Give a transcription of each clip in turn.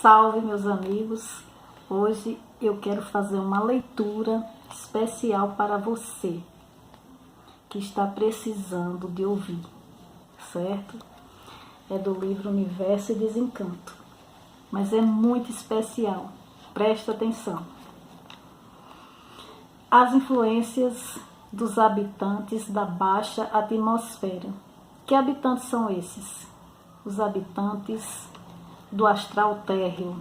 Salve, meus amigos! Hoje eu quero fazer uma leitura especial para você que está precisando de ouvir, certo? É do livro Universo e Desencanto, mas é muito especial. Presta atenção. As influências dos habitantes da baixa atmosfera. Que habitantes são esses? Os habitantes do astral térreo,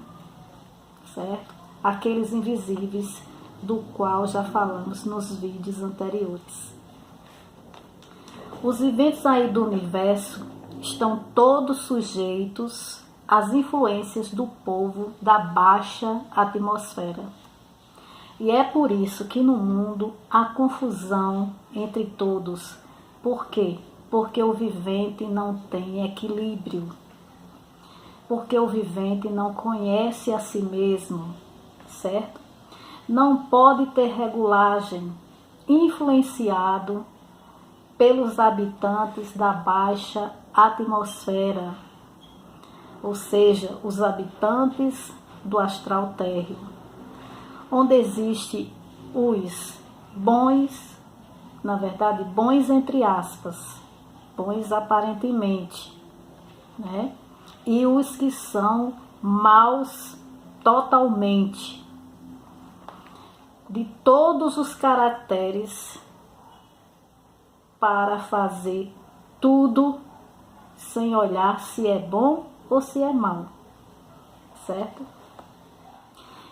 certo? Aqueles invisíveis do qual já falamos nos vídeos anteriores. Os viventes aí do universo estão todos sujeitos às influências do povo da baixa atmosfera. E é por isso que no mundo há confusão entre todos. Por quê? Porque o vivente não tem equilíbrio. Porque o vivente não conhece a si mesmo, certo? Não pode ter regulagem, influenciado pelos habitantes da baixa atmosfera, ou seja, os habitantes do astral térreo, onde existe os bons, na verdade, bons entre aspas, bons aparentemente, né? E os que são maus totalmente, de todos os caracteres, para fazer tudo sem olhar se é bom ou se é mal, certo?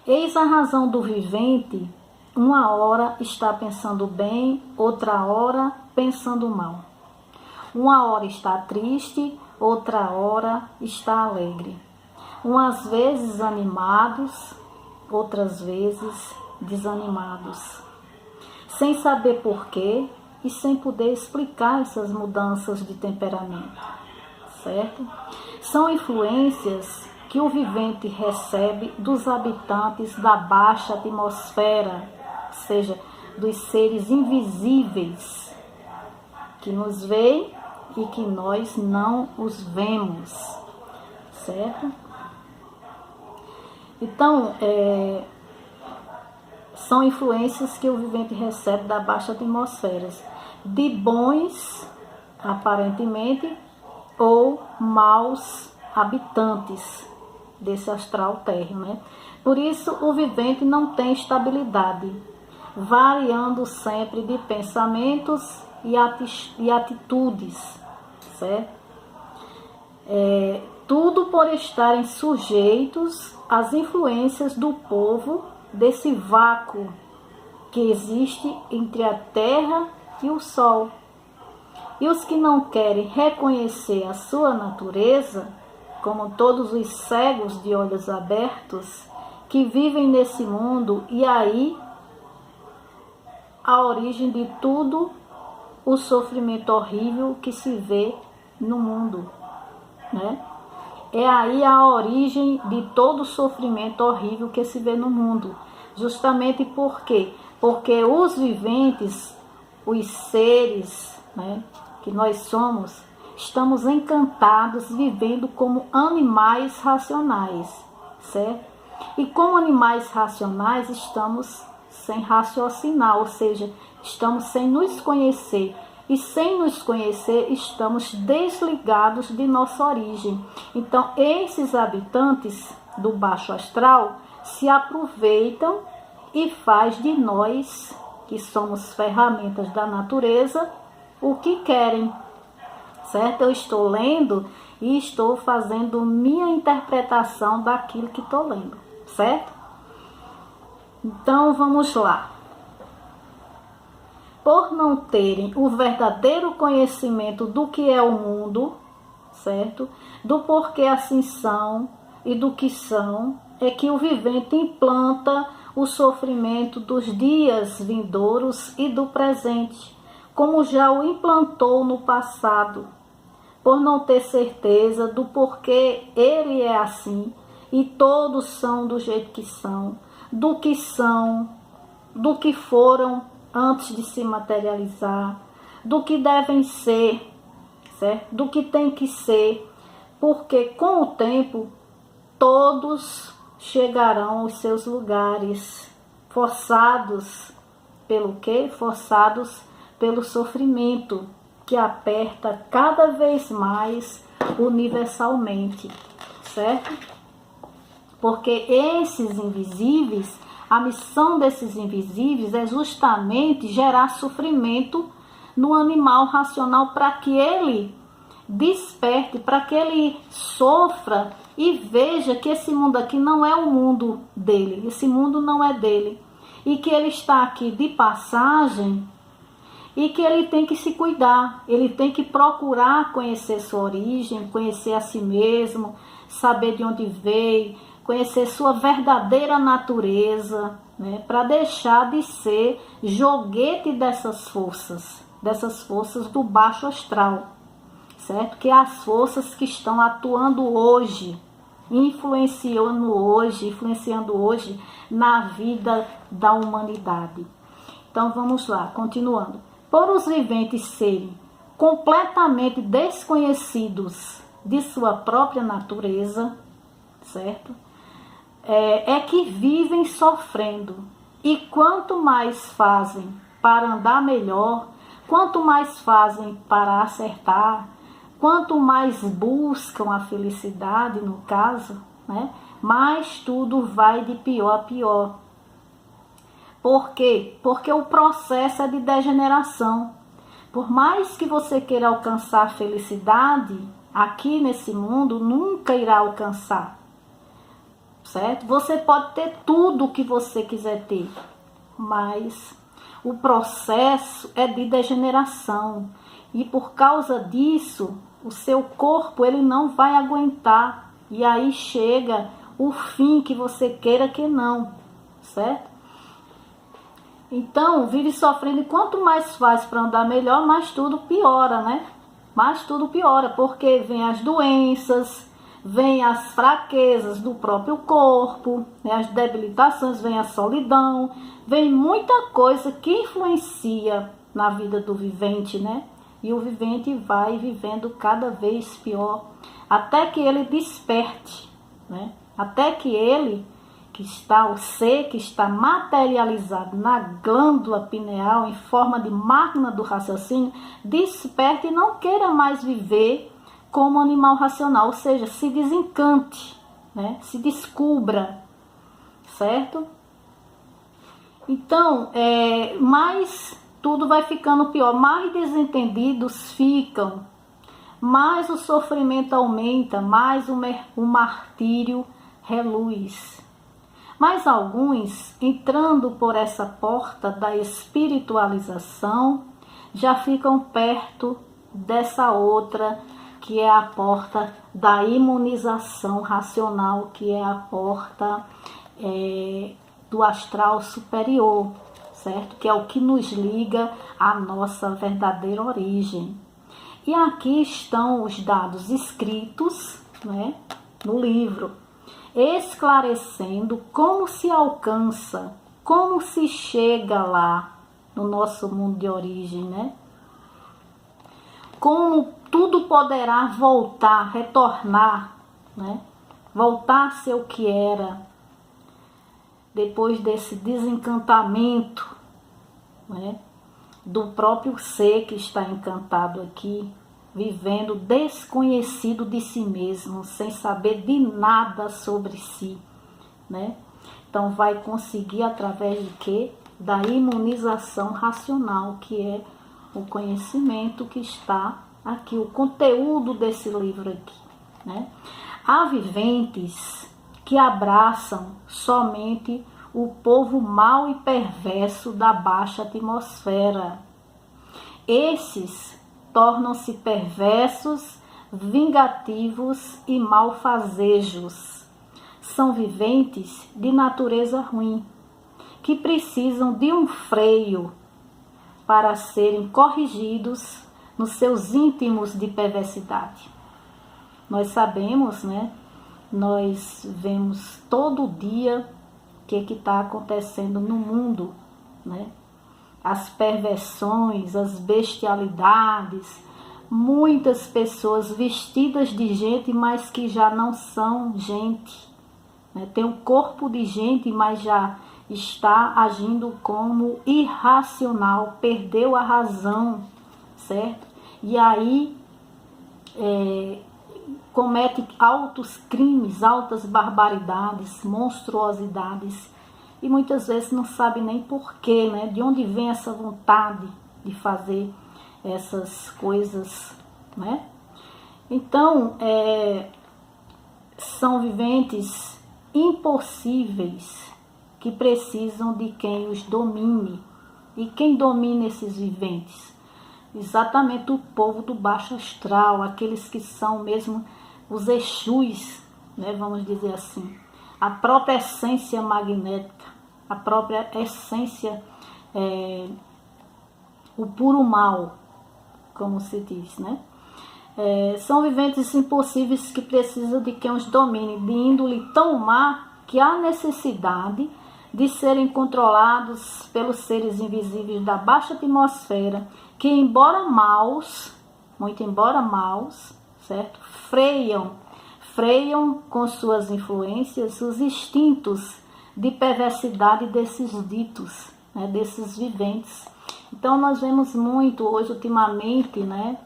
Eis a razão do vivente, uma hora está pensando bem, outra hora pensando mal. Uma hora está triste, outra hora está alegre. Umas vezes animados, outras vezes desanimados. Sem saber porquê e sem poder explicar essas mudanças de temperamento, certo? São influências que o vivente recebe dos habitantes da baixa atmosfera, ou seja, dos seres invisíveis que nos veem e que nós não os vemos, certo? Então, são influências que o vivente recebe da baixa atmosfera, de bons, aparentemente, ou maus habitantes desse astral térreo, né? Por isso, o vivente não tem estabilidade, variando sempre de pensamentos e atitudes, certo? Tudo por estarem sujeitos às influências do povo desse vácuo que existe entre a Terra e o Sol. E os que não querem reconhecer a sua natureza, como todos os cegos de olhos abertos, que vivem nesse mundo, e aí a origem de tudo o sofrimento horrível que se vê no mundo, né? É aí a origem de todo o sofrimento horrível que se vê no mundo. Justamente por quê? Porque os viventes, os seres, né, que nós somos, estamos encantados vivendo como animais racionais, certo? E como animais racionais estamos sem raciocinar, ou seja, estamos sem nos conhecer. E sem nos conhecer, estamos desligados de nossa origem. Então, esses habitantes do baixo astral se aproveitam e faz de nós, que somos ferramentas da natureza, o que querem, certo? Eu estou lendo e estou fazendo minha interpretação daquilo que estou lendo, certo? Então, vamos lá. Por não terem o verdadeiro conhecimento do que é o mundo, certo? Do porquê assim são e do que são, é que o vivente implanta o sofrimento dos dias vindouros e do presente, como já o implantou no passado, por não ter certeza do porquê ele é assim, e todos são do jeito que são, do que foram antes de se materializar, do que devem ser, certo? Do que tem que ser, porque com o tempo todos chegarão aos seus lugares, forçados pelo quê? Forçados pelo sofrimento, que aperta cada vez mais universalmente, certo? Porque esses invisíveis, a missão desses invisíveis é justamente gerar sofrimento no animal racional para que ele desperte, para que ele sofra e veja que esse mundo aqui não é o mundo dele, esse mundo não é dele, e que ele está aqui de passagem e que ele tem que se cuidar, ele tem que procurar conhecer sua origem, conhecer a si mesmo, saber de onde veio, conhecer sua verdadeira natureza, né, para deixar de ser joguete dessas forças do baixo astral, certo? Que é as forças que estão atuando hoje, influenciando hoje na vida da humanidade. Então vamos lá, continuando. Por os viventes serem completamente desconhecidos de sua própria natureza, certo? É que vivem sofrendo. E quanto mais fazem para andar melhor, quanto mais fazem para acertar, quanto mais buscam a felicidade, no caso, né, mais tudo vai de pior a pior. Por quê? Porque o processo é de degeneração. Por mais que você queira alcançar a felicidade, aqui nesse mundo, nunca irá alcançar. Certo? Você pode ter tudo o que você quiser ter, mas o processo é de degeneração. E por causa disso, o seu corpo ele não vai aguentar. E aí chega o fim que você queira que não, certo? Então, vive sofrendo e quanto mais faz para andar melhor, mais tudo piora, né? Mais tudo piora, porque vem as doenças, vem as fraquezas do próprio corpo, né? As debilitações, vem a solidão, vem muita coisa que influencia na vida do vivente, né? E o vivente vai vivendo cada vez pior, até que ele desperte, né? Até que ele, o ser que está materializado na glândula pineal em forma de máquina do raciocínio, desperte e não queira mais viver como animal racional, ou seja, se desencante, né? Se descubra, certo? Então, mais tudo vai ficando pior, mais desentendidos ficam, mais o sofrimento aumenta, mais o martírio reluz. Mas alguns, entrando por essa porta da espiritualização, já ficam perto dessa outra, que é a porta da imunização racional, que é a porta do astral superior, certo? Que é o que nos liga à nossa verdadeira origem. E aqui estão os dados escritos, né, no livro, esclarecendo como se alcança, como se chega lá no nosso mundo de origem, né? Como tudo poderá voltar, retornar, né? Voltar a ser o que era, depois desse desencantamento, né? Do próprio ser que está encantado aqui, vivendo desconhecido de si mesmo, sem saber de nada sobre si, né? Então vai conseguir através de quê? Da imunização racional, que é o conhecimento que está aqui, o conteúdo desse livro aqui, né? Há viventes que abraçam somente o povo mau e perverso da baixa atmosfera. Esses tornam-se perversos, vingativos e malfazejos. São viventes de natureza ruim, que precisam de um freio para serem corrigidos nos seus íntimos de perversidade. Nós sabemos, né? Nós vemos todo dia o que está acontecendo no mundo, né? As perversões, as bestialidades, muitas pessoas vestidas de gente, mas que já não são gente, né? Tem um corpo de gente, mas já está agindo como irracional, perdeu a razão, certo? E aí comete altos crimes, altas barbaridades, monstruosidades, e muitas vezes não sabe nem porquê, né? De onde vem essa vontade de fazer essas coisas, né? Então, são viventes impossíveis que precisam de quem os domine. E quem domina esses viventes? Exatamente o povo do baixo astral, aqueles que são mesmo os Exus, né, vamos dizer assim. A própria essência magnética, a própria essência, o puro mal, como se diz, né? São viventes impossíveis que precisam de quem os domine, de índole tão má que há necessidade de serem controlados pelos seres invisíveis da baixa atmosfera, que embora maus, muito embora maus, certo? Freiam com suas influências os instintos de perversidade desses ditos, né, desses viventes. Então nós vemos muito hoje, ultimamente, né,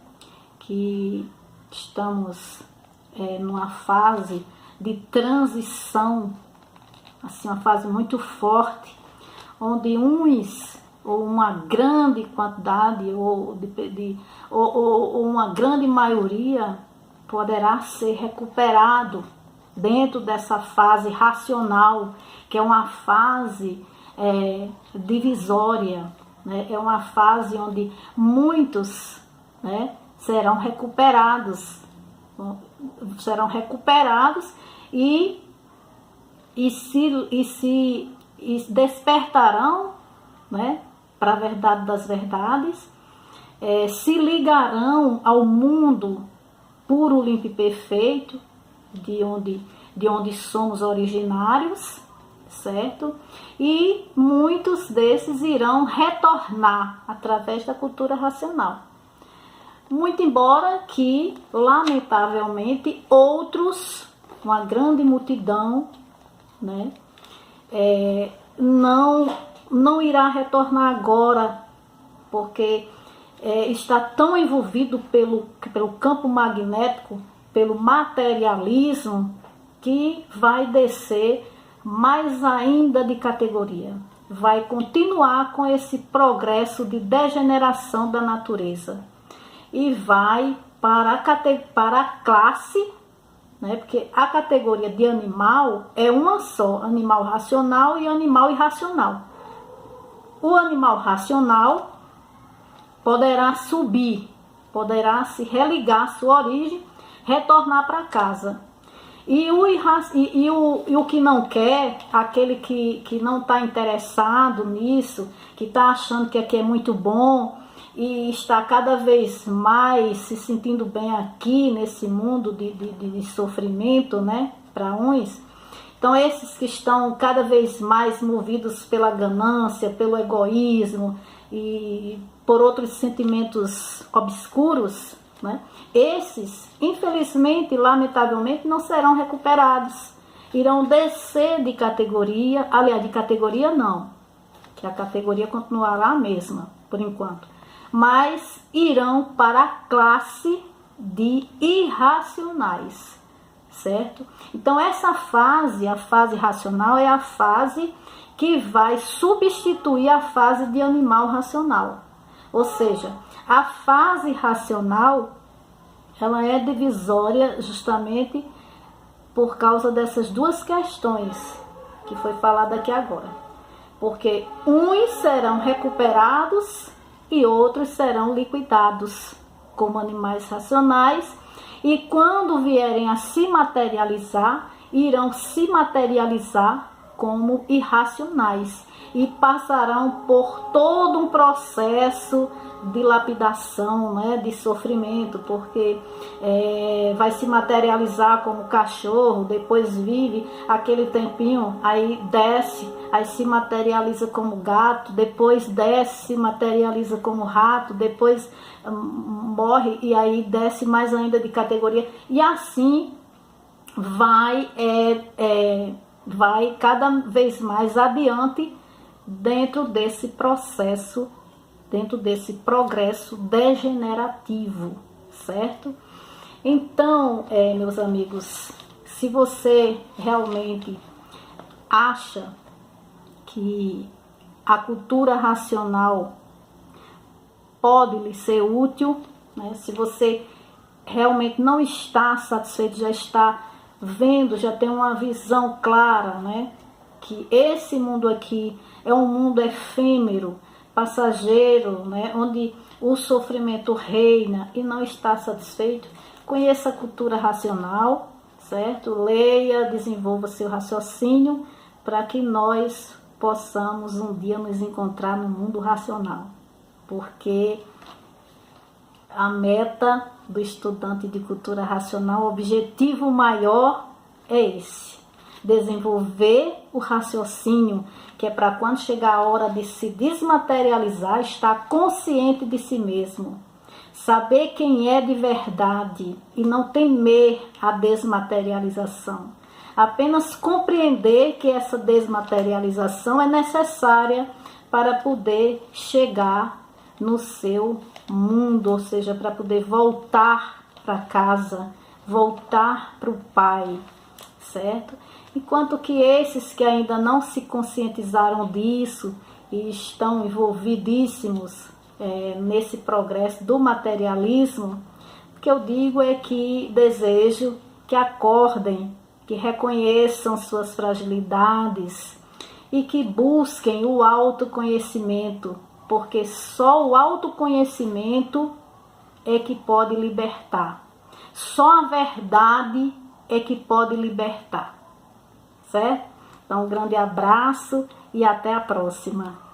que estamos numa fase de transição, assim, uma fase muito forte, onde uns, ou uma grande quantidade, ou uma grande maioria, poderá ser recuperado dentro dessa fase racional, que é uma fase divisória, né? É uma fase onde muitos, né, serão recuperados e despertarão, né, para a verdade das verdades, se ligarão ao mundo puro, limpo e perfeito, de onde somos originários, certo? E muitos desses irão retornar através da cultura racional. Muito embora que, lamentavelmente, outros, uma grande multidão, né, não irá retornar agora, porque está tão envolvido pelo campo magnético, pelo materialismo, que vai descer mais ainda de categoria. Vai continuar com esse progresso de degeneração da natureza. E vai para a classe, né, porque a categoria de animal é uma só, animal racional e animal irracional. O animal racional poderá subir, poderá se religar à sua origem, retornar para casa. E o que não quer, aquele que não está interessado nisso, que está achando que aqui é muito bom e está cada vez mais se sentindo bem aqui nesse mundo de sofrimento, né, para uns. Então esses que estão cada vez mais movidos pela ganância, pelo egoísmo e por outros sentimentos obscuros, né, esses, infelizmente, lamentavelmente, não serão recuperados. Irão descer de categoria, aliás, de categoria não, que a categoria continuará a mesma, por enquanto. Mas irão para a classe de irracionais, certo? Então essa fase, a fase racional, é a fase que vai substituir a fase de animal racional. Ou seja, a fase racional, ela é divisória justamente por causa dessas duas questões que foi falada aqui agora. Porque uns serão recuperados e outros serão liquidados como animais racionais, e quando vierem a se materializar, irão se materializar como irracionais e passarão por todo um processo de lapidação, né, de sofrimento, porque vai se materializar como cachorro, depois vive aquele tempinho, aí desce, aí se materializa como gato, depois desce, se materializa como rato, depois morre e aí desce mais ainda de categoria, e assim vai vai cada vez mais adiante dentro desse processo, dentro desse progresso degenerativo, certo? Então, meus amigos, se você realmente acha que a cultura racional pode lhe ser útil, né? Se você realmente não está satisfeito, já está vendo, já tem uma visão clara, né? Que esse mundo aqui é um mundo efêmero, passageiro, né? Onde o sofrimento reina e não está satisfeito, conheça a cultura racional, certo? Leia, desenvolva seu raciocínio para que nós possamos um dia nos encontrar no mundo racional, porque a meta do estudante de cultura racional, o objetivo maior é esse: desenvolver o raciocínio, que é para quando chegar a hora de se desmaterializar, estar consciente de si mesmo, saber quem é de verdade e não temer a desmaterialização. Apenas compreender que essa desmaterialização é necessária para poder chegar no seu mundo, ou seja, para poder voltar para casa, voltar para o Pai, certo? Enquanto que esses que ainda não se conscientizaram disso e estão envolvidíssimos nesse progresso do materialismo, o que eu digo é que desejo que acordem, que reconheçam suas fragilidades e que busquem o autoconhecimento, porque só o autoconhecimento é que pode libertar. Só a verdade é que pode libertar, certo? Então, um grande abraço e até a próxima.